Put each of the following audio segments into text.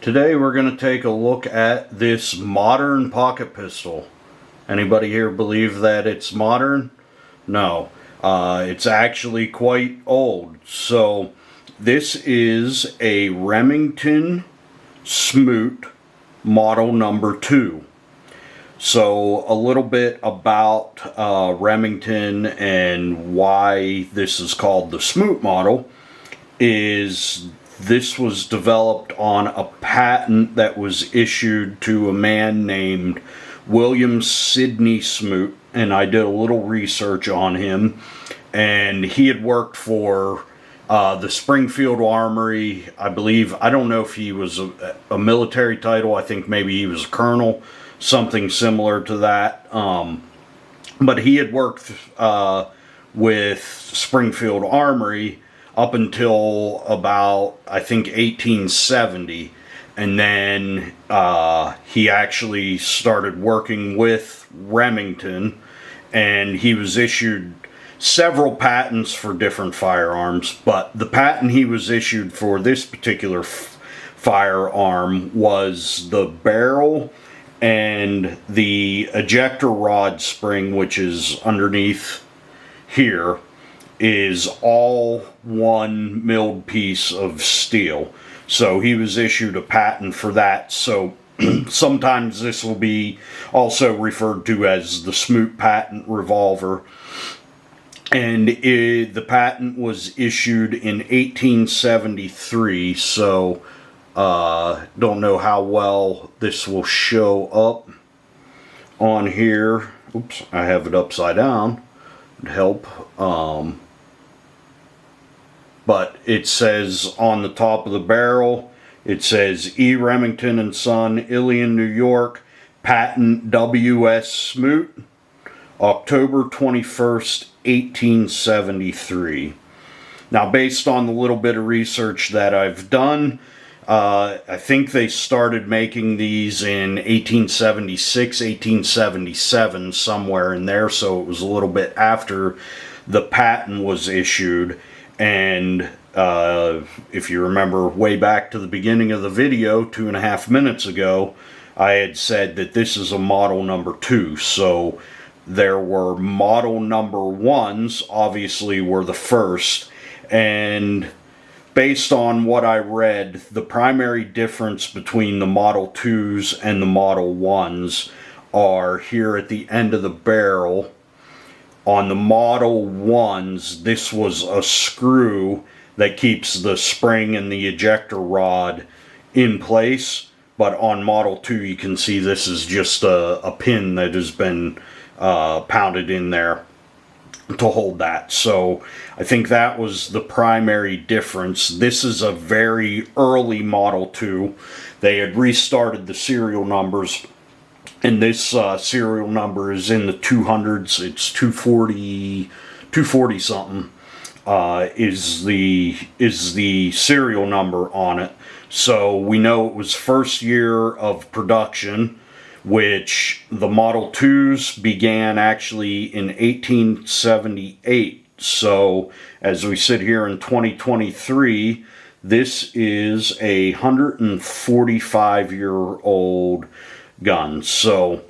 Today we're going to take a look at this modern pocket pistol. Anybody here believe that it's modern? No. It's actually quite old. So this is a Remington Smoot model number 2. So a little bit about Remington and why this is called the Smoot model is this was developed on a patent that was issued to a man named William Sidney Smoot, and I did a little research on him, and he had worked for the Springfield Armory, I believe. I don't know if he was a military title. I think maybe he was a colonel, something similar to that. But he had worked with Springfield Armory up until about, I think, 1870. And then he actually started working with Remington, and he was issued several patents for different firearms. But the patent he was issued for this particular firearm was the barrel and the ejector rod spring, which is underneath here, is all one milled piece of steel. So he was issued a patent for that. So sometimes this will be also referred to as the Smoot patent revolver. And the patent was issued in 1873. So don't know how well this will show up on here. Oops, I have it upside down. It'd help. But it says on the top of the barrel, it says E. Remington and Son, Ilion, New York, patent W.S. Smoot, October 21st, 1873. Now, based on the little bit of research that I've done, I think they started making these in 1876, 1877, somewhere in there, so it was a little bit after the patent was issued. And if you remember way back to the beginning of the video, 2.5 minutes ago, I had said that this is a model number 2. So there were model number 1s, obviously were the first, and based on what I read, the primary difference between the Model 2s and the Model 1s are here at the end of the barrel. On the Model 1s, this was a screw that keeps the spring and the ejector rod in place. But on Model 2, you can see this is just a pin that has been pounded in there to hold that. So I think that was the primary difference. This is a very early Model 2. They had restarted the serial numbers, and this serial number is in the 200s. It's 240 something is the serial number on it. So we know it was first year of production, which the Model 2s began actually in 1878. So as we sit here in 2023, this is a 145-year-old gun. So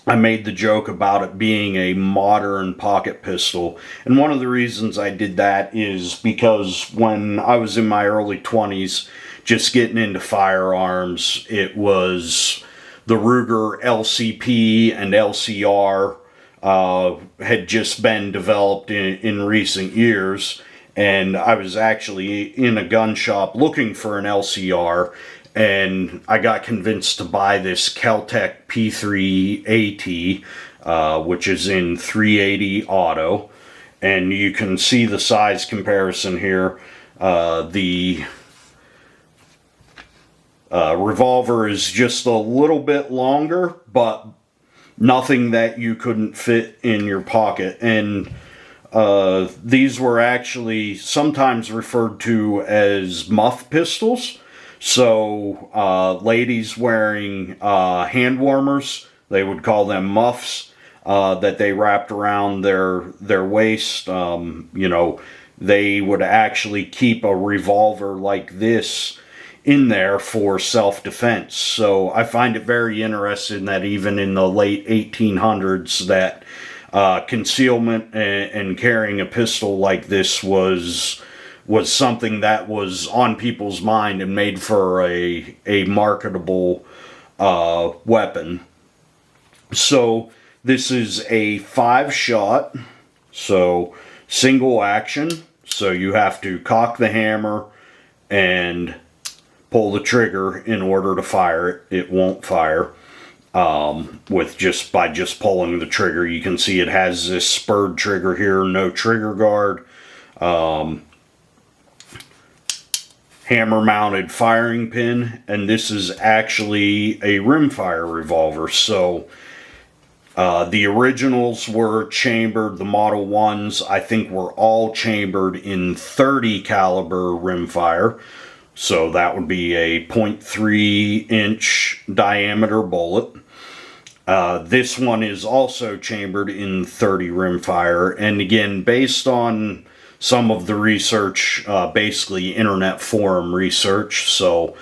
I made the joke about it being a modern pocket pistol. And one of the reasons I did that is because when I was in my early 20s, just getting into firearms, it was the Ruger LCP and LCR had just been developed in recent years, and I was actually in a gun shop looking for an LCR, and I got convinced to buy this Kel-Tec P3AT, which is in 380 auto, and you can see the size comparison here. The revolver is just a little bit longer, but nothing that you couldn't fit in your pocket. And these were actually sometimes referred to as muff pistols. So ladies wearing hand warmers, they would call them muffs, that they wrapped around their waist. You know, they would actually keep a revolver like this in there for self-defense. So I find it very interesting that even in the late 1800s that concealment and carrying a pistol like this was something that was on people's mind and made for a marketable weapon. So this is a 5-shot, so single action. So you have to cock the hammer and pull the trigger in order to fire it. It won't fire by just pulling the trigger. You can see it has this spurred trigger here, no trigger guard. Hammer mounted firing pin, and this is actually a rimfire revolver. So the originals were chambered, the Model 1s I think were all chambered in 30 caliber rimfire. So that would be a 0.3 inch diameter bullet. This one is also chambered in 30 rimfire, and again, based on some of the research, basically internet forum research, so,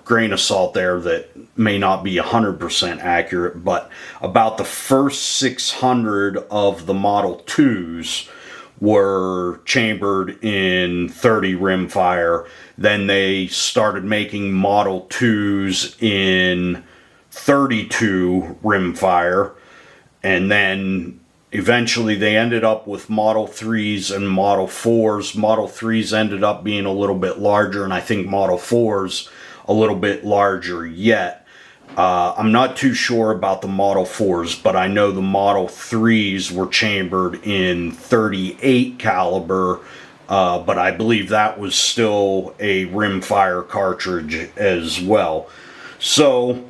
grain of salt there that may not be 100% accurate, but about the first 600 of the Model 2s were chambered in 30 rimfire. Then they started making Model 2s in 32 rimfire, and then eventually they ended up with Model 3s and Model 4s. Model 3s ended up being a little bit larger, and I think Model 4s a little bit larger yet. I'm not too sure about the Model 4s, but I know the Model 3s were chambered in 38 caliber, but I believe that was still a rimfire cartridge as well. So,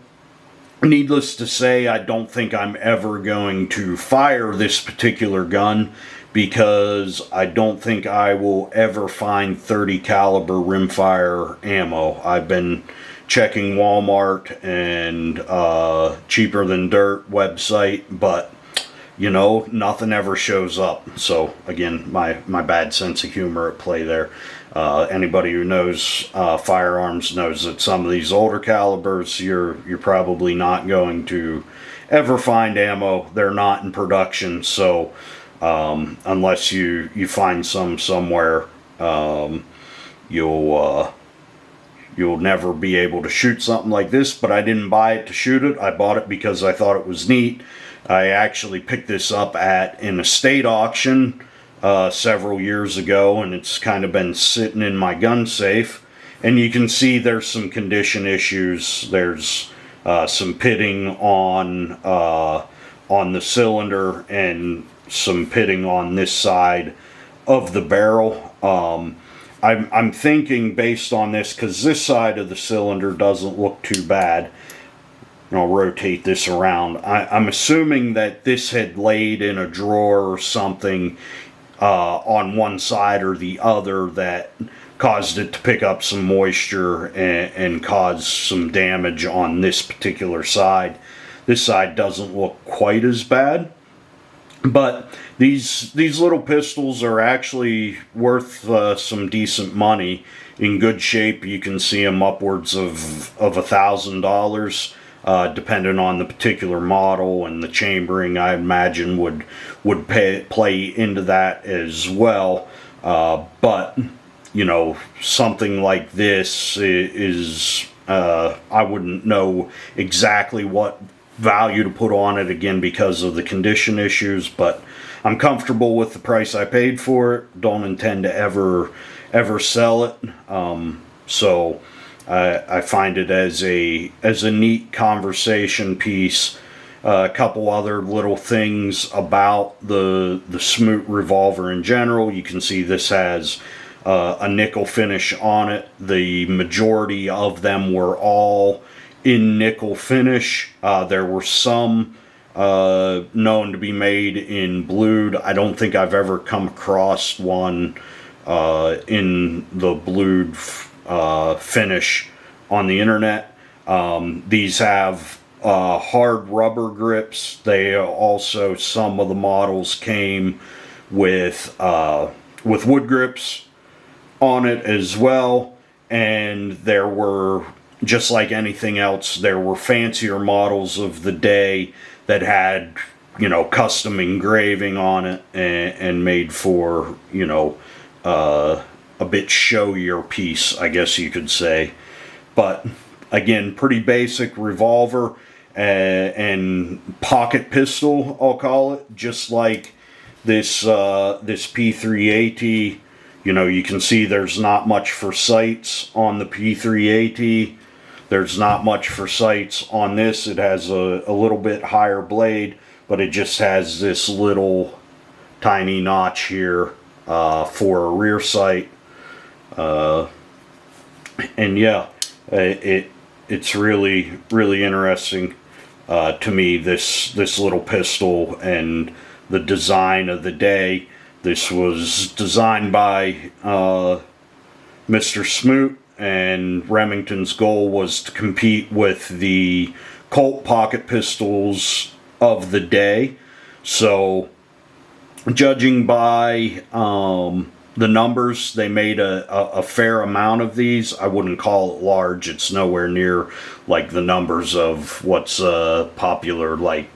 needless to say, I don't think I'm ever going to fire this particular gun, because I don't think I will ever find 30 caliber rimfire ammo. I've been checking Walmart and Cheaper Than Dirt website, but nothing ever shows up. So again, my bad sense of humor at play there. Anybody who knows firearms knows that some of these older calibers, you're probably not going to ever find ammo. They're not in production, so unless you find some somewhere, you'll never be able to shoot something like this. But I didn't buy it to shoot it. I bought it because I thought it was neat. I actually picked this up at an estate auction several years ago, and it's kind of been sitting in my gun safe. And you can see there's some condition issues. There's some pitting on the cylinder and some pitting on this side of the barrel. I'm thinking, based on this, because this side of the cylinder doesn't look too bad, and I'll rotate this around. I'm assuming that this had laid in a drawer or something on one side or the other that caused it to pick up some moisture and cause some damage on this particular side. This side doesn't look quite as bad. But these little pistols are actually worth some decent money. In good shape, you can see them upwards of $1,000, depending on the particular model, and the chambering, I imagine, would play into that as well. But something like this is I wouldn't know exactly what value to put on it, again, because of the condition issues, but I'm comfortable with the price I paid for it. Don't intend to ever sell it. So I find it as a neat conversation piece. A couple other little things about the Smoot revolver in general. You can see this has a nickel finish on it. The majority of them were all in nickel finish. There were some known to be made in blued. I don't think I've ever come across one in the blued finish on the internet. These have hard rubber grips. They also, some of the models came with wood grips on it as well. and there were, just like anything else, there were fancier models of the day that had, you know, custom engraving on it and made for, you know, a bit showier piece, I guess you could say. But again, pretty basic revolver and pocket pistol, I'll call it, just like this this P380. You know, you can see there's not much for sights on the P380. There's not much for sights on this. It has a little bit higher blade, but it just has this little tiny notch here for a rear sight. And yeah, it's really interesting to me, this little pistol and the design of the day. This was designed by Mr. Smoot, and Remington's goal was to compete with the Colt pocket pistols of the day. So, judging by the numbers, they made a fair amount of these. I wouldn't call it large. It's nowhere near like the numbers of what's popular, like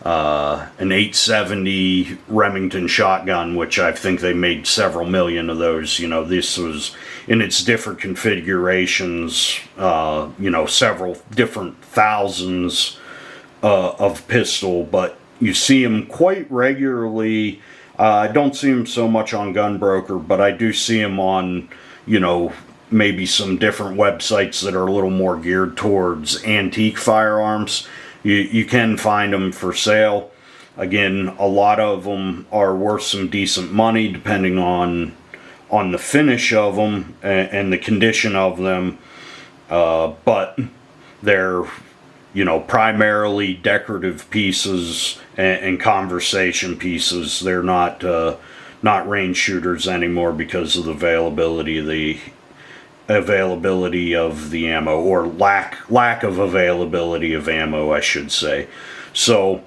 an 870 Remington shotgun, which I think they made several million of those. You know, this was in its different configurations, you know, several different thousands of pistol, but you see them quite regularly. I don't see them so much on Gunbroker, but I do see them on, you know, maybe some different websites that are a little more geared towards antique firearms. You can find them for sale. Again, a lot of them are worth some decent money depending on the finish of them and the condition of them. But they're, you know, primarily decorative pieces and conversation pieces. They're not range shooters anymore because of the availability of the ammo, or lack of availability of ammo, I should say. So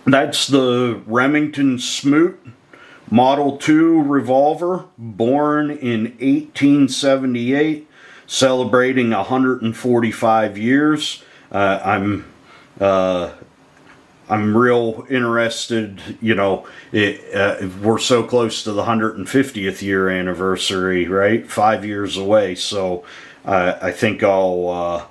that's the Remington Smoot Model 2 revolver, born in 1878, celebrating 145 years. I'm real interested, you know, we're so close to the 150th year anniversary, right? 5 years away, so I think I'll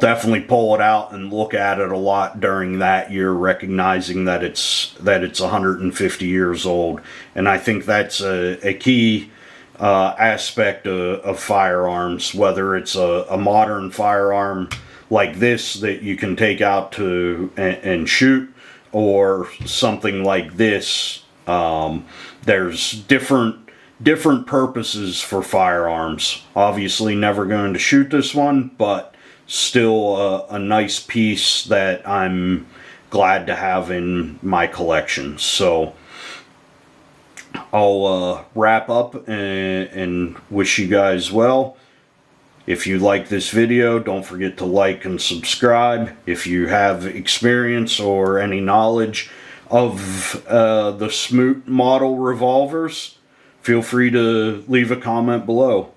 definitely pull it out and look at it a lot during that year, recognizing that it's 150 years old. And I think that's a key aspect of firearms, whether it's a modern firearm like this that you can take out to and shoot, or something like this. There's different purposes for firearms. Obviously never going to shoot this one, but still a nice piece that I'm glad to have in my collection. So I'll wrap up and wish you guys well. If you like this video, don't forget to like and subscribe. If you have experience or any knowledge of the Smoot model revolvers, feel free to leave a comment below.